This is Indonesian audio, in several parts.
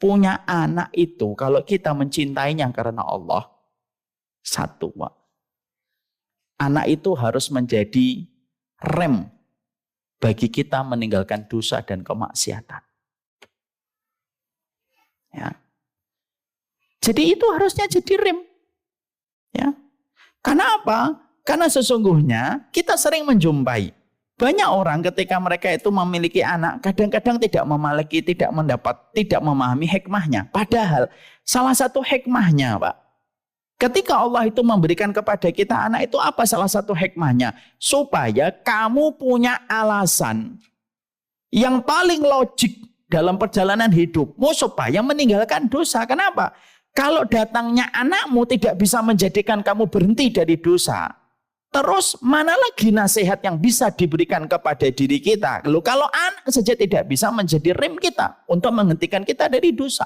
punya anak itu, kalau kita mencintainya karena Allah, satu, Pak. Anak itu harus menjadi rem bagi kita meninggalkan dosa dan kemaksiatan. Ya. Jadi itu harusnya jadi rem. Ya. Karena apa? Karena sesungguhnya kita sering menjumpai banyak orang ketika mereka itu memiliki anak, kadang-kadang tidak memiliki, tidak mendapat, tidak memahami hikmahnya. Padahal salah satu hikmahnya, Pak, ketika Allah itu memberikan kepada kita anak itu apa salah satu hikmahnya? Supaya kamu punya alasan yang paling logik dalam perjalanan hidupmu supaya meninggalkan dosa. Kenapa? Kalau datangnya anakmu tidak bisa menjadikan kamu berhenti dari dosa, terus mana lagi nasihat yang bisa diberikan kepada diri kita? Lalu kalau anak saja tidak bisa menjadi rem kita untuk menghentikan kita dari dosa.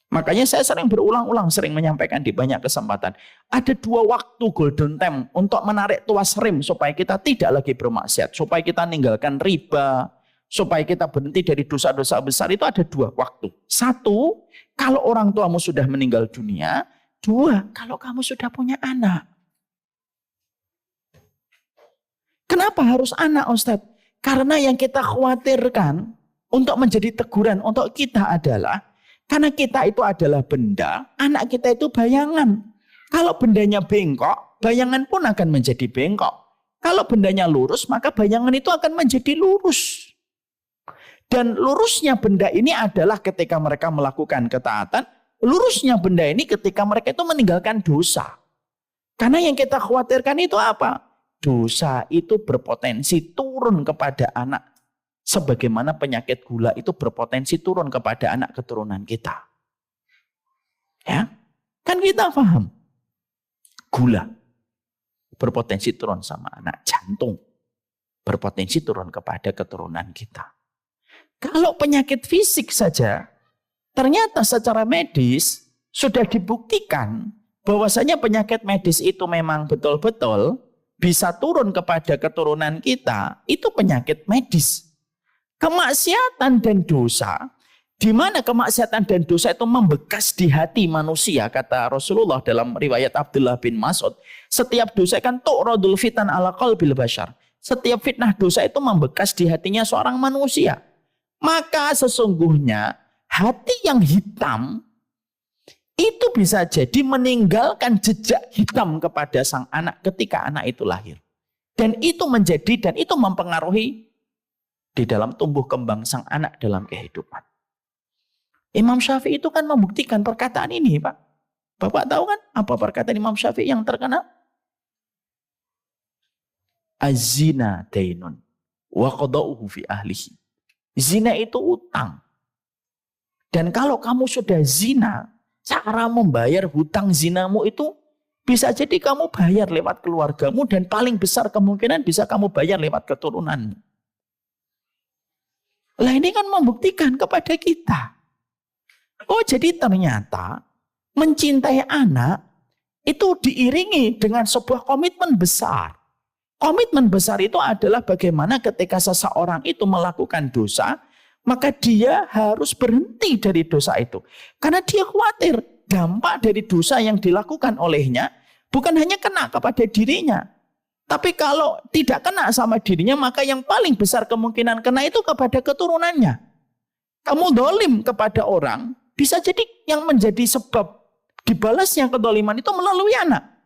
Makanya saya sering berulang-ulang, sering menyampaikan di banyak kesempatan. Ada 2 waktu golden time untuk menarik tuas rem supaya kita tidak lagi bermaksiat. Supaya kita meninggalkan riba, supaya kita berhenti dari dosa-dosa besar, itu ada 2 waktu. 1, kalau orang tuamu sudah meninggal dunia. 2, kalau kamu sudah punya anak. Kenapa harus anak, Ustadz? Karena yang kita khawatirkan untuk menjadi teguran untuk kita adalah, karena kita itu adalah benda, anak kita itu bayangan. Kalau bendanya bengkok, bayangan pun akan menjadi bengkok. Kalau bendanya lurus, maka bayangan itu akan menjadi lurus. Dan lurusnya benda ini adalah ketika mereka melakukan ketaatan, lurusnya benda ini ketika mereka itu meninggalkan dosa. Karena yang kita khawatirkan itu apa? Dosa itu berpotensi turun kepada anak. Sebagaimana penyakit gula itu berpotensi turun kepada anak keturunan kita. Ya, kan kita paham. Gula berpotensi turun sama anak. Jantung berpotensi turun kepada keturunan kita. Kalau penyakit fisik saja, ternyata secara medis sudah dibuktikan bahwasanya penyakit medis itu memang betul-betul bisa turun kepada keturunan kita. Itu penyakit medis. Kemaksiatan dan dosa, di mana kemaksiatan dan dosa itu membekas di hati manusia, kata Rasulullah dalam riwayat Abdullah bin Mas'ud. Setiap dosa kan tu'radul fitan ala qalbil bashar. Setiap fitnah dosa itu membekas di hatinya seorang manusia. Maka sesungguhnya hati yang hitam itu bisa jadi meninggalkan jejak hitam kepada sang anak ketika anak itu lahir. Dan itu menjadi dan itu mempengaruhi di dalam tumbuh kembang sang anak dalam kehidupan. Imam Syafi'i itu kan membuktikan perkataan ini, Pak. Bapak tahu kan apa perkataan Imam Syafi'i yang terkenal? Az-zina dainun wa qada'uhu fi ahlihi. Zina itu utang. Dan kalau kamu sudah zina, cara membayar hutang zinamu itu bisa jadi kamu bayar lewat keluargamu dan paling besar kemungkinan bisa kamu bayar lewat keturunanmu. Lah ini kan membuktikan kepada kita. Oh jadi ternyata mencintai anak itu diiringi dengan sebuah komitmen besar. Komitmen besar itu adalah bagaimana ketika seseorang itu melakukan dosa, maka dia harus berhenti dari dosa itu. Karena dia khawatir dampak dari dosa yang dilakukan olehnya bukan hanya kena kepada dirinya. Tapi kalau tidak kena sama dirinya, maka yang paling besar kemungkinan kena itu kepada keturunannya. Kamu dolim kepada orang, bisa jadi yang menjadi sebab dibalasnya kedoliman itu melalui anak.